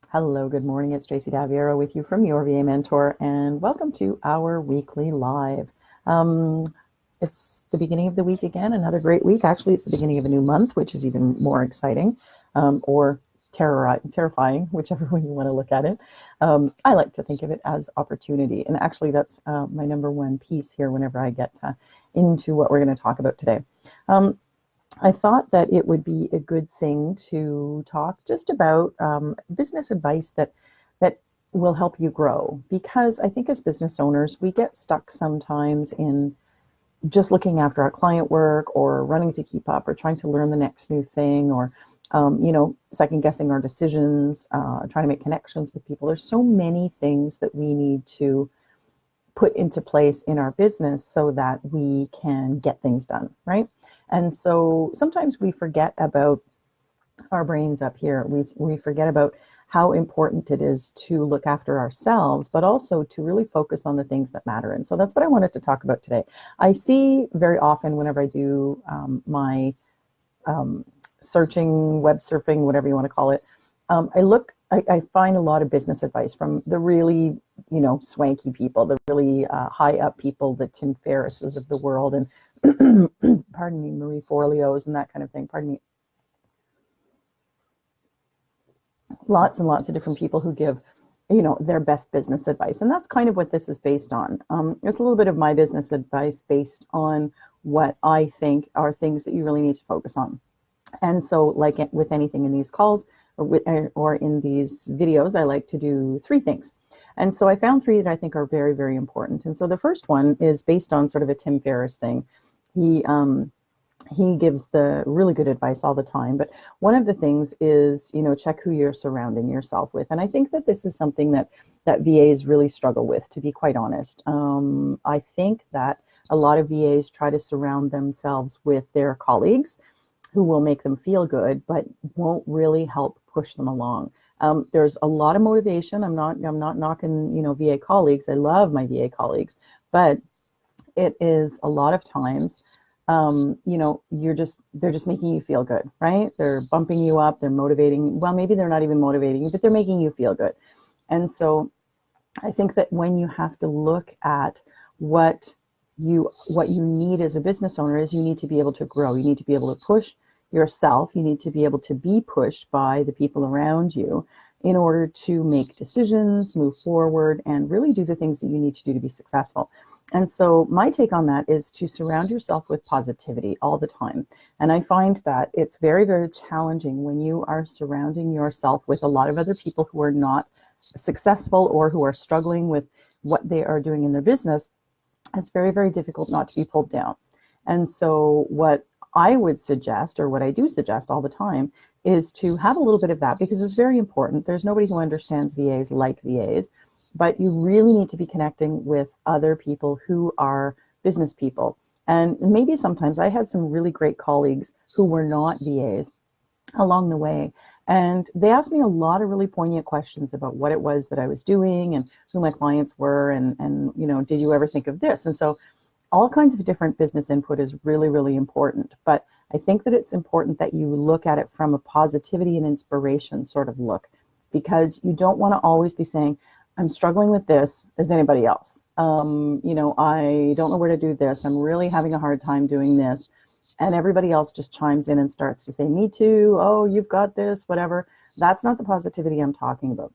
Hello, good morning. It's Tracy Daviero with you from Your VA Mentor, and welcome to our weekly live. Um, it's the beginning of the week again, another great week. Actually, it's the beginning of a new month, which is even more exciting, or terrifying, whichever way you want to look at it. I like to think of it as opportunity, and actually, that's my number one piece here whenever I get into what we're going to talk about today. Um, I thought that it would be a good thing to talk just about business advice that will help you grow, because I think as business owners we get stuck sometimes in just looking after our client work or running to keep up or trying to learn the next new thing or second guessing our decisions, trying to make connections with people. There's so many things that we need to put into place in our business so that we can get things done, right? And so sometimes we forget about our brains up here. We forget about how important it is to look after ourselves, but also to really focus on the things that matter. And so that's what I wanted to talk about today. I see very often whenever I do my searching, web surfing, whatever you want to call it, I find a lot of business advice from the really, swanky people, the really high up people, the Tim Ferrisses of the world, and pardon me, Marie Forleos and that kind of thing. Pardon me. Lots and lots of different people who give, their best business advice, and that's kind of what this is based on. It's a little bit of my business advice based on what I think are things that you really need to focus on. And so, like with anything in these calls or in these videos, I like to do three things. And so I found three that I think are very, very important. And so the first one is based on sort of a Tim Ferriss thing. He gives the really good advice all the time, but one of the things is, check who you're surrounding yourself with. And I think that this is something that VAs really struggle with, to be quite honest. I think that a lot of VAs try to surround themselves with their colleagues who will make them feel good, but won't really help push them along. There's a lot of motivation. I'm not knocking, VA colleagues. I love my VA colleagues, but it is a lot of times, they're just making you feel good, right? They're bumping you up. They're motivating. Well, maybe they're not even motivating you, but they're making you feel good. And so I think that when you have to look at what you need as a business owner is you need to be able to grow. You need to be able to push yourself. You need to be able to be pushed by the people around you in order to make decisions, move forward, and really do the things that you need to do to be successful. And so my take on that is to surround yourself with positivity all the time. And I find that it's very, very challenging when you are surrounding yourself with a lot of other people who are not successful or who are struggling with what they are doing in their business. It's very, very difficult not to be pulled down. And so what I would suggest, or what I do suggest all the time, is to have a little bit of that, because it's very important. There's nobody who understands VAs like VAs, but you really need to be connecting with other people who are business people. And maybe sometimes I had some really great colleagues who were not VAs along the way. And they asked me a lot of really poignant questions about what it was that I was doing and who my clients were. And did you ever think of this? And so all kinds of different business input is really, really important. But I think that it's important that you look at it from a positivity and inspiration sort of look, because you don't want to always be saying, I'm struggling with this. Is anybody else? I don't know where to do this. I'm really having a hard time doing this. And everybody else just chimes in and starts to say, me too. Oh, you've got this, whatever. That's not the positivity I'm talking about.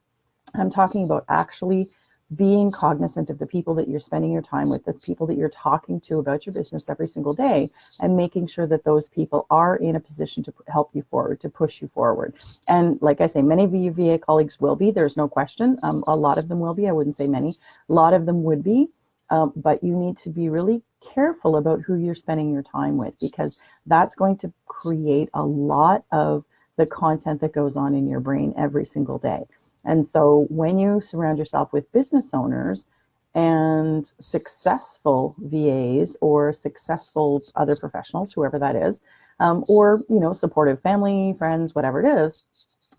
I'm talking about actually being cognizant of the people that you're spending your time with, the people that you're talking to about your business every single day, and making sure that those people are in a position to help you forward, to push you forward. And like I say, many of your VA colleagues will be, there's no question. A lot of them will be. I wouldn't say many. A lot of them would be. But you need to be really careful about who you're spending your time with, because that's going to create a lot of the content that goes on in your brain every single day. And so when you surround yourself with business owners and successful VAs or successful other professionals, whoever that is, or, supportive family, friends, whatever it is,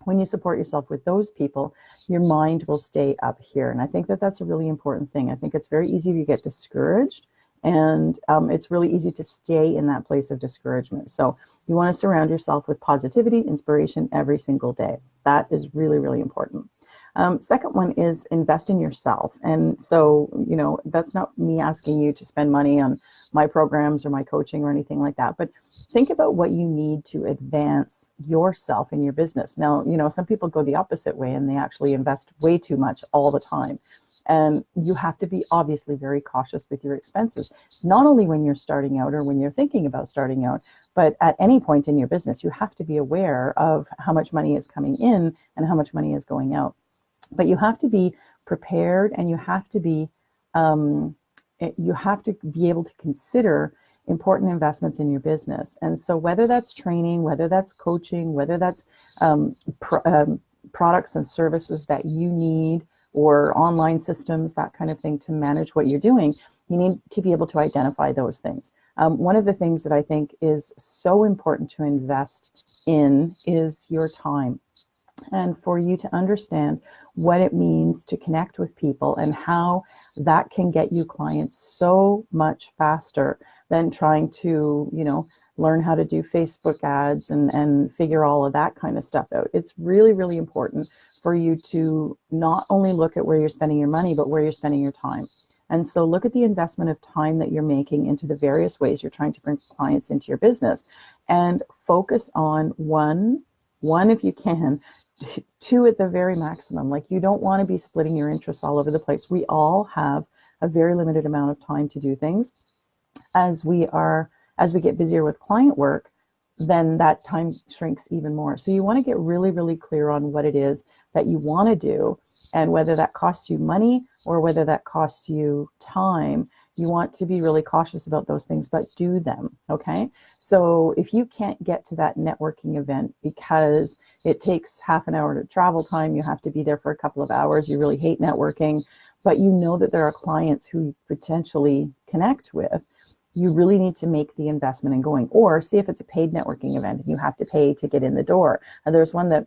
when you support yourself with those people, your mind will stay up here. And I think that that's a really important thing. I think it's very easy to get discouraged, and it's really easy to stay in that place of discouragement. So you want to surround yourself with positivity, inspiration every single day. That is really, really important. Second one is invest in yourself. And so, that's not me asking you to spend money on my programs or my coaching or anything like that, but think about what you need to advance yourself in your business. Now, some people go the opposite way and they actually invest way too much all the time. And you have to be obviously very cautious with your expenses, not only when you're starting out or when you're thinking about starting out, but at any point in your business, you have to be aware of how much money is coming in and how much money is going out. But you have to be prepared, and you have to be able to consider important investments in your business. And so whether that's training, whether that's coaching, whether that's products and services that you need, or online systems, that kind of thing, to manage what you're doing, you need to be able to identify those things. One of the things that I think is so important to invest in is your time. And for you to understand what it means to connect with people and how that can get you clients so much faster than trying to, learn how to do Facebook ads and figure all of that kind of stuff out. It's really, really important for you to not only look at where you're spending your money, but where you're spending your time. And so look at the investment of time that you're making into the various ways you're trying to bring clients into your business, and focus on one, if you can, two at the very maximum. Like, you don't want to be splitting your interests all over the place. We all have a very limited amount of time to do things. As we get busier with client work, then that time shrinks even more. So you want to get really, really clear on what it is that you want to do, and whether that costs you money or whether that costs you time. You want to be really cautious about those things, but do them, okay? So if you can't get to that networking event because it takes half an hour to travel time, you have to be there for a couple of hours, you really hate networking, but you know that there are clients who you potentially connect with, you really need to make the investment in going. Or see if it's a paid networking event and you have to pay to get in the door. And there's one that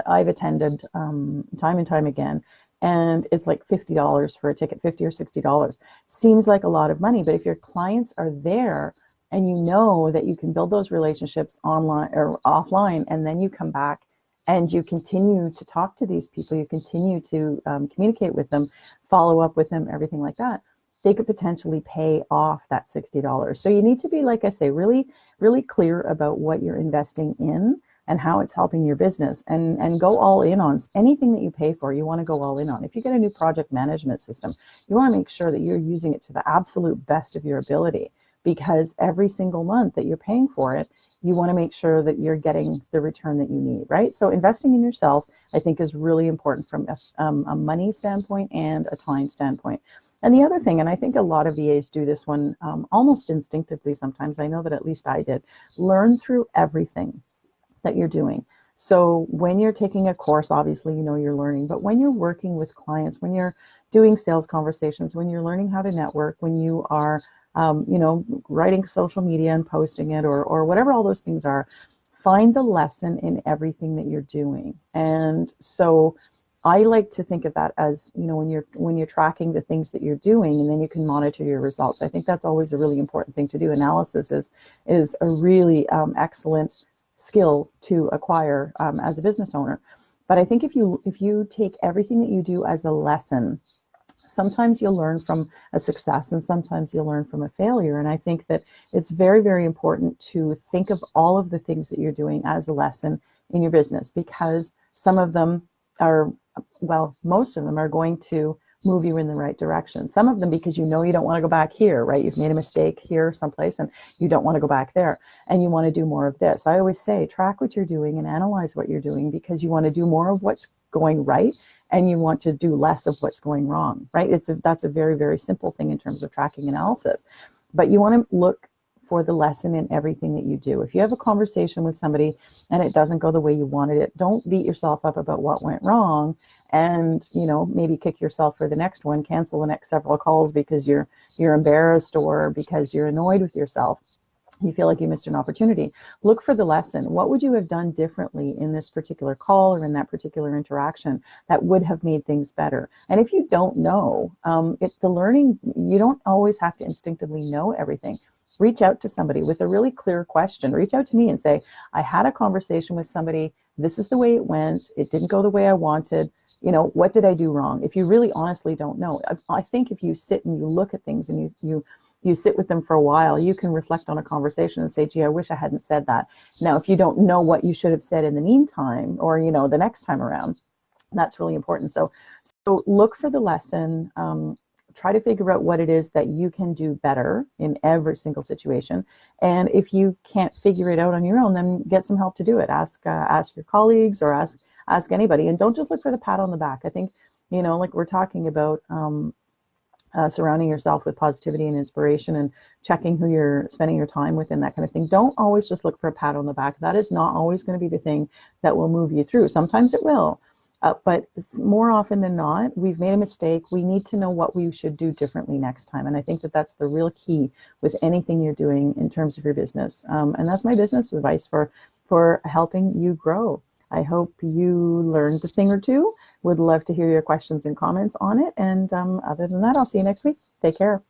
I've attended time and time again, and it's like $50 for a ticket, $50 or $60. Seems like a lot of money, but if your clients are there and you know that you can build those relationships online or offline, and then you come back and you continue to talk to these people, you continue to communicate with them, follow up with them, everything like that, they could potentially pay off that $60. So you need to be, like I say, really, really clear about what you're investing in and how it's helping your business, and go all in on anything that you pay for. You want to go all in on. If you get a new project management system, you want to make sure that you're using it to the absolute best of your ability, because every single month that you're paying for it, you want to make sure that you're getting the return that you need, right? So investing in yourself, I think, is really important from a money standpoint and a time standpoint. And the other thing, and I think a lot of VAs do this one almost instinctively sometimes, I know that at least I did, learn through everything that you're doing. So when you're taking a course, obviously, you're learning, but when you're working with clients, when you're doing sales conversations, when you're learning how to network, when you are, writing social media and posting it, or whatever all those things are, find the lesson in everything that you're doing. And so I like to think of that as, when you're tracking the things that you're doing, and then you can monitor your results. I think that's always a really important thing to do. Analysis is a really excellent skill to acquire as a business owner. But I think if you take everything that you do as a lesson, sometimes you'll learn from a success and sometimes you'll learn from a failure. And I think that it's very, very important to think of all of the things that you're doing as a lesson in your business, because some of them most of them are going to move you in the right direction. Some of them because you don't want to go back here, right? You've made a mistake here someplace and you don't want to go back there, and you want to do more of this. I always say, track what you're doing and analyze what you're doing, because you want to do more of what's going right and you want to do less of what's going wrong, right? That's a very, very simple thing in terms of tracking analysis. But you want to look for the lesson in everything that you do. If you have a conversation with somebody and it doesn't go the way you wanted it, don't beat yourself up about what went wrong, and maybe kick yourself for the next one, cancel the next several calls because you're embarrassed or because you're annoyed with yourself. You feel like you missed an opportunity. Look for the lesson. What would you have done differently in this particular call or in that particular interaction that would have made things better? And if you don't know, the learning, you don't always have to instinctively know everything. Reach out to somebody with a really clear question. Reach out to me and say, I had a conversation with somebody. This is the way it went. It didn't go the way I wanted. what did I do wrong? If you really honestly don't know, I think if you sit and you look at things and you sit with them for a while, you can reflect on a conversation and say, gee, I wish I hadn't said that. Now, if you don't know what you should have said in the meantime, or, the next time around, that's really important. So look for the lesson. Try to figure out what it is that you can do better in every single situation. And if you can't figure it out on your own, then get some help to do it. Ask your colleagues, or ask anybody. And don't just look for the pat on the back. I think, like we're talking about, surrounding yourself with positivity and inspiration, and checking who you're spending your time with and that kind of thing. Don't always just look for a pat on the back. That is not always going to be the thing that will move you through. Sometimes it will. But more often than not, we've made a mistake. We need to know what we should do differently next time. And I think that that's the real key with anything you're doing in terms of your business. And that's my business advice for helping you grow. I hope you learned a thing or two. Would love to hear your questions and comments on it. And other than that, I'll see you next week. Take care.